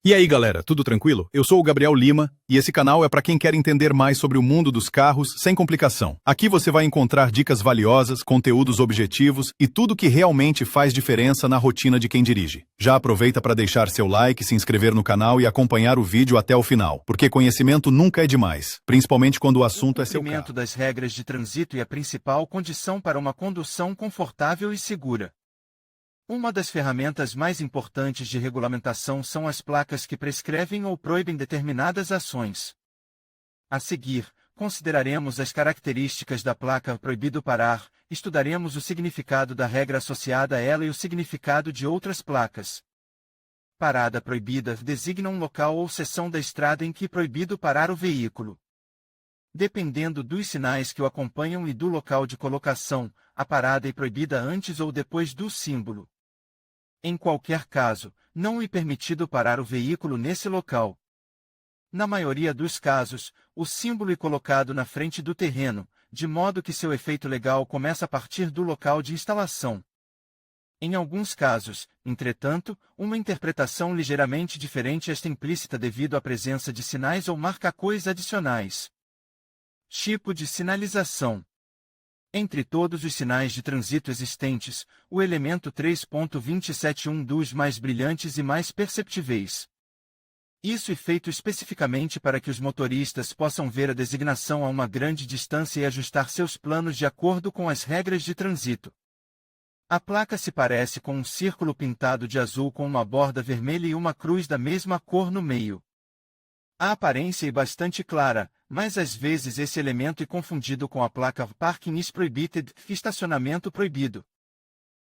E aí, galera, tudo tranquilo? Eu sou o Gabriel Lima e esse canal é para quem quer entender mais sobre o mundo dos carros sem complicação. Aqui você vai encontrar dicas valiosas, conteúdos objetivos e tudo que realmente faz diferença na rotina de quem dirige. Já aproveita para deixar seu like, se inscrever no canal e acompanhar o vídeo até o final, porque conhecimento nunca é demais, principalmente quando o assunto é seu carro. O cumprimento das regras de trânsito é a principal condição para uma condução confortável e segura. Uma das ferramentas mais importantes de regulamentação são as placas que prescrevem ou proíbem determinadas ações. A seguir, consideraremos as características da placa proibido parar, estudaremos o significado da regra associada a ela e o significado de outras placas. Parada proibida designa um local ou seção da estrada em que é proibido parar o veículo. Dependendo dos sinais que o acompanham e do local de colocação, a parada é proibida antes ou depois do símbolo. Em qualquer caso, não é permitido parar o veículo nesse local. Na maioria dos casos, o símbolo é colocado na frente do terreno, de modo que seu efeito legal começa a partir do local de instalação. Em alguns casos, entretanto, uma interpretação ligeiramente diferente está implícita devido à presença de sinais ou marcacões adicionais. Tipo de sinalização. Entre todos os sinais de trânsito existentes, o elemento 3.27 é um dos mais brilhantes e mais perceptíveis. Isso é feito especificamente para que os motoristas possam ver a designação a uma grande distância e ajustar seus planos de acordo com as regras de trânsito. A placa se parece com um círculo pintado de azul com uma borda vermelha e uma cruz da mesma cor no meio. A aparência é bastante clara, mas às vezes esse elemento é confundido com a placa Parking is Prohibited, estacionamento proibido.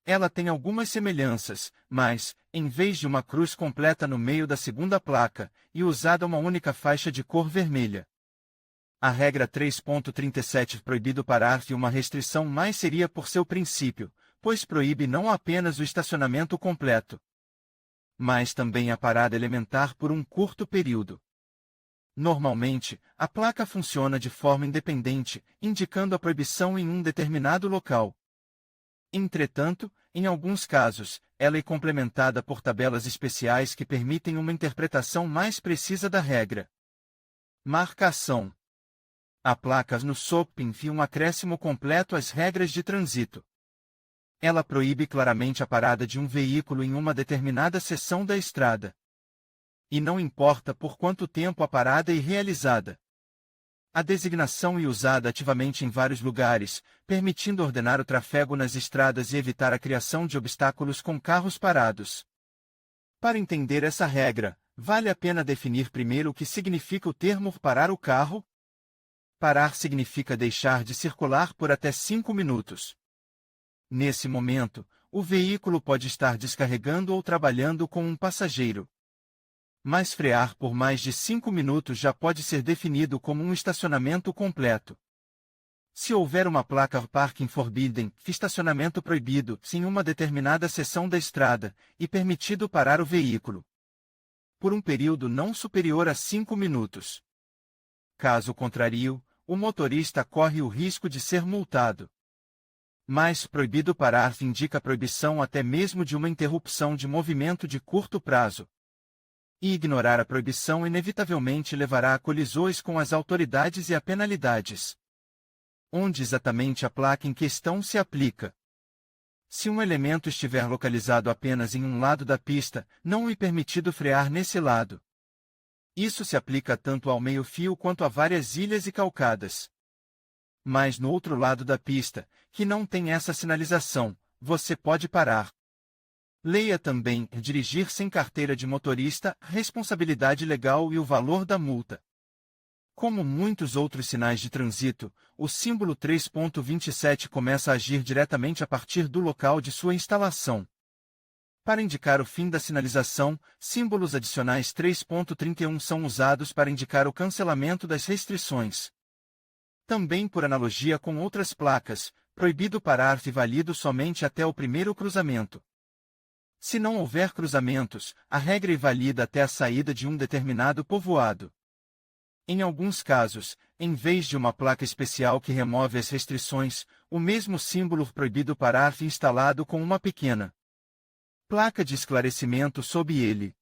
Ela tem algumas semelhanças, mas, em vez de uma cruz completa no meio da segunda placa, é usada uma única faixa de cor vermelha. A regra 3.37 proibido parar e uma restrição mais seria por seu princípio, pois proíbe não apenas o estacionamento completo, mas também a parada elementar por um curto período. Normalmente, a placa funciona de forma independente, indicando a proibição em um determinado local. Entretanto, em alguns casos, ela é complementada por tabelas especiais que permitem uma interpretação mais precisa da regra. Marcação. A placa no SOP enfia um acréscimo completo às regras de trânsito. Ela proíbe claramente a parada de um veículo em uma determinada seção da estrada. E não importa por quanto tempo a parada é realizada. A designação é usada ativamente em vários lugares, permitindo ordenar o tráfego nas estradas e evitar a criação de obstáculos com carros parados. Para entender essa regra, vale a pena definir primeiro o que significa o termo parar o carro. Parar significa deixar de circular por até 5 minutos. Nesse momento, o veículo pode estar descarregando ou trabalhando com um passageiro. Mas frear por mais de 5 minutos já pode ser definido como um estacionamento completo. Se houver uma placa Parking Forbidden, estacionamento proibido, em uma determinada seção da estrada, e permitido parar o veículo por um período não superior a 5 minutos. Caso contrário, o motorista corre o risco de ser multado. Mas proibido parar indica a proibição até mesmo de uma interrupção de movimento de curto prazo. E ignorar a proibição inevitavelmente levará a colisões com as autoridades e a penalidades. Onde exatamente a placa em questão se aplica? Se um elemento estiver localizado apenas em um lado da pista, não é permitido frear nesse lado. Isso se aplica tanto ao meio-fio quanto a várias ilhas e calcadas. Mas no outro lado da pista, que não tem essa sinalização, você pode parar. Leia também dirigir sem carteira de motorista, responsabilidade legal e o valor da multa. Como muitos outros sinais de trânsito, o símbolo 3.27 começa a agir diretamente a partir do local de sua instalação. Para indicar o fim da sinalização, símbolos adicionais 3.31 são usados para indicar o cancelamento das restrições. Também por analogia com outras placas, proibido parar e válido somente até o primeiro cruzamento. Se não houver cruzamentos, a regra é válida até a saída de um determinado povoado. Em alguns casos, em vez de uma placa especial que remove as restrições, o mesmo símbolo proibido parar é instalado com uma pequena placa de esclarecimento sob ele.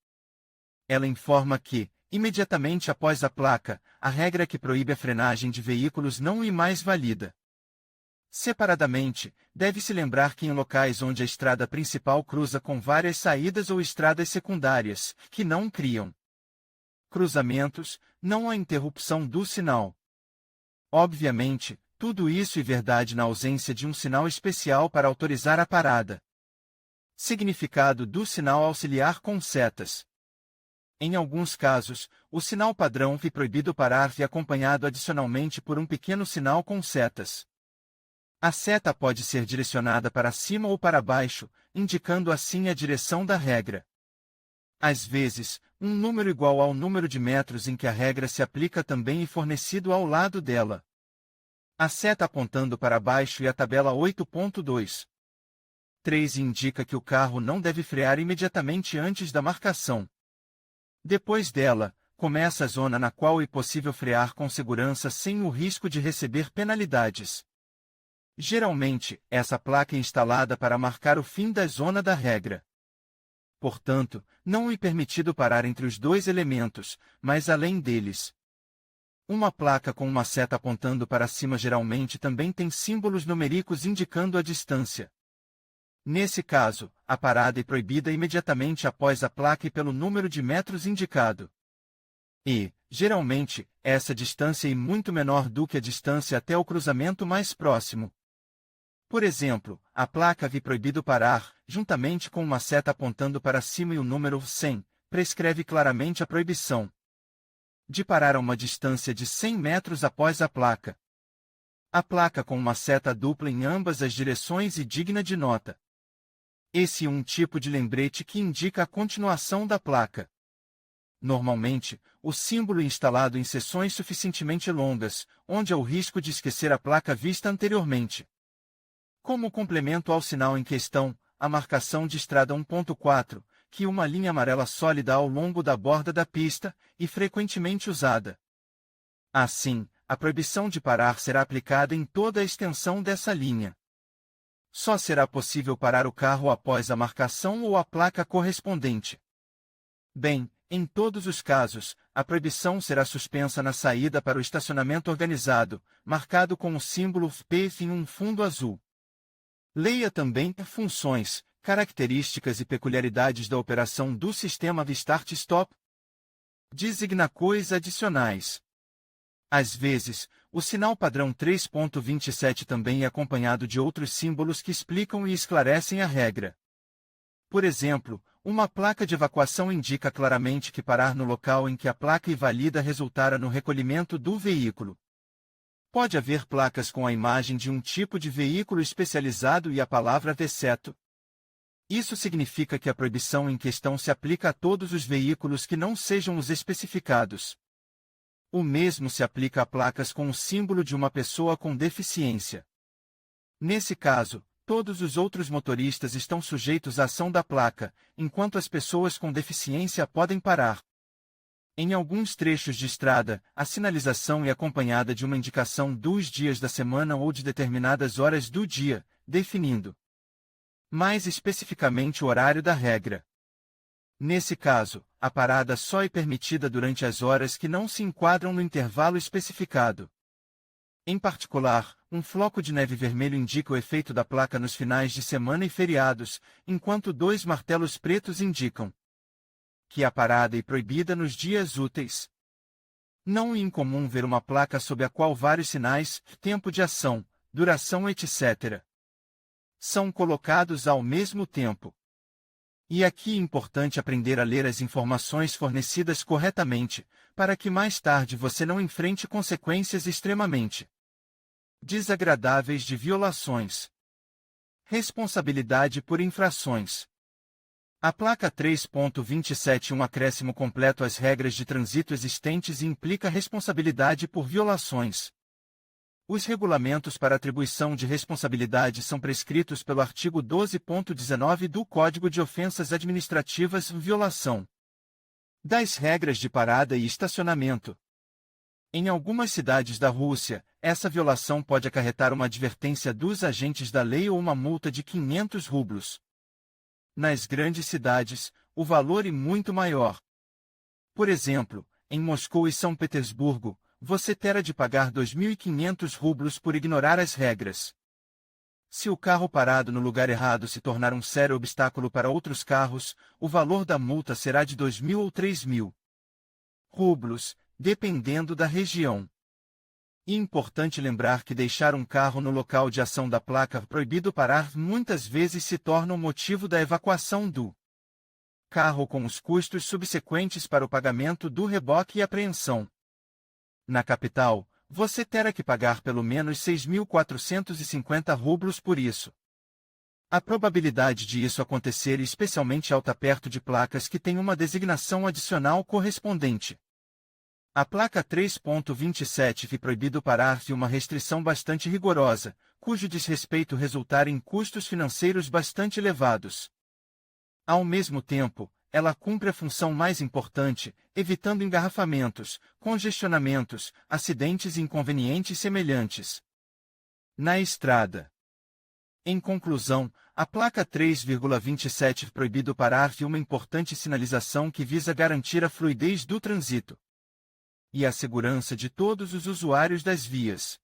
Ela informa que, imediatamente após a placa, a regra que proíbe a frenagem de veículos não é mais válida. Separadamente, deve-se lembrar que em locais onde a estrada principal cruza com várias saídas ou estradas secundárias, que não criam cruzamentos, não há interrupção do sinal. Obviamente, tudo isso é verdade na ausência de um sinal especial para autorizar a parada. Significado do sinal auxiliar com setas. Em alguns casos, o sinal padrão é proibido parar e acompanhado adicionalmente por um pequeno sinal com setas. A seta pode ser direcionada para cima ou para baixo, indicando assim a direção da regra. Às vezes, um número igual ao número de metros em que a regra se aplica também é fornecido ao lado dela. A seta apontando para baixo e a tabela 8.2.3 indica que o carro não deve frear imediatamente antes da marcação. Depois dela, começa a zona na qual é possível frear com segurança sem o risco de receber penalidades. Geralmente, essa placa é instalada para marcar o fim da zona da regra. Portanto, não é permitido parar entre os dois elementos, mas além deles. Uma placa com uma seta apontando para cima geralmente também tem símbolos numéricos indicando a distância. Nesse caso, a parada é proibida imediatamente após a placa e pelo número de metros indicado. E, geralmente, essa distância é muito menor do que a distância até o cruzamento mais próximo. Por exemplo, a placa é proibido parar, juntamente com uma seta apontando para cima e o número 100, prescreve claramente a proibição de parar a uma distância de 100 metros após a placa. A placa com uma seta dupla em ambas as direções é digna de nota. Esse é um tipo de lembrete que indica a continuação da placa. Normalmente, o símbolo é instalado em seções suficientemente longas, onde há o risco de esquecer a placa vista anteriormente. Como complemento ao sinal em questão, a marcação de estrada 1.4, que é uma linha amarela sólida ao longo da borda da pista, e frequentemente usada. Assim, a proibição de parar será aplicada em toda a extensão dessa linha. Só será possível parar o carro após a marcação ou a placa correspondente. Bem, em todos os casos, a proibição será suspensa na saída para o estacionamento organizado, marcado com o símbolo P em um fundo azul. Leia também funções, características e peculiaridades da operação do sistema de Start-Stop. Designa coisas adicionais. Às vezes, o sinal padrão 3.27 também é acompanhado de outros símbolos que explicam e esclarecem a regra. Por exemplo, uma placa de evacuação indica claramente que parar no local em que a placa invalida resultará no recolhimento do veículo. Pode haver placas com a imagem de um tipo de veículo especializado e a palavra exceto. Isso significa que a proibição em questão se aplica a todos os veículos que não sejam os especificados. O mesmo se aplica a placas com o símbolo de uma pessoa com deficiência. Nesse caso, todos os outros motoristas estão sujeitos à ação da placa, enquanto as pessoas com deficiência podem parar. Em alguns trechos de estrada, a sinalização é acompanhada de uma indicação dos dias da semana ou de determinadas horas do dia, definindo mais especificamente o horário da regra. Nesse caso, a parada só é permitida durante as horas que não se enquadram no intervalo especificado. Em particular, um floco de neve vermelho indica o efeito da placa nos finais de semana e feriados, enquanto dois martelos pretos indicam que a parada é proibida nos dias úteis. Não é incomum ver uma placa sob a qual vários sinais, tempo de ação, duração, etc. são colocados ao mesmo tempo. E aqui é importante aprender a ler as informações fornecidas corretamente, para que mais tarde você não enfrente consequências extremamente desagradáveis de violações. Responsabilidade por infrações. A placa 3.27 é um acréscimo completo às regras de trânsito existentes e implica responsabilidade por violações. Os regulamentos para atribuição de responsabilidade são prescritos pelo artigo 12.19 do Código de Ofensas Administrativas, violação das regras de parada e estacionamento. Em algumas cidades da Rússia, essa violação pode acarretar uma advertência dos agentes da lei ou uma multa de 500 rublos. Nas grandes cidades, o valor é muito maior. Por exemplo, em Moscou e São Petersburgo, você terá de pagar 2.500 rublos por ignorar as regras. Se o carro parado no lugar errado se tornar um sério obstáculo para outros carros, o valor da multa será de 2.000 ou 3.000 rublos, dependendo da região. E importante lembrar que deixar um carro no local de ação da placa proibido parar muitas vezes se torna o motivo da evacuação do carro com os custos subsequentes para o pagamento do reboque e apreensão. Na capital, você terá que pagar pelo menos 6.450 rublos por isso. A probabilidade de isso acontecer é especialmente alta perto de placas que têm uma designação adicional correspondente. A placa 3.27 foi proibido parar de uma restrição bastante rigorosa, cujo desrespeito resultar em custos financeiros bastante elevados. Ao mesmo tempo, ela cumpre a função mais importante, evitando engarrafamentos, congestionamentos, acidentes e inconvenientes semelhantes na estrada. Em conclusão, a placa 3,27 proibido parar é uma importante sinalização que visa garantir a fluidez do trânsito e a segurança de todos os usuários das vias.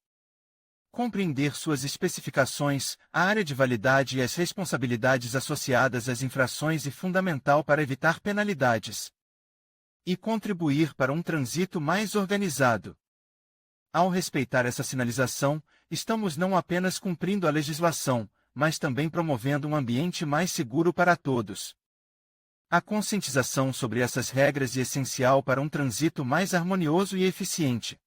Compreender suas especificações, a área de validade e as responsabilidades associadas às infrações é fundamental para evitar penalidades e contribuir para um trânsito mais organizado. Ao respeitar essa sinalização, estamos não apenas cumprindo a legislação, mas também promovendo um ambiente mais seguro para todos. A conscientização sobre essas regras é essencial para um trânsito mais harmonioso e eficiente.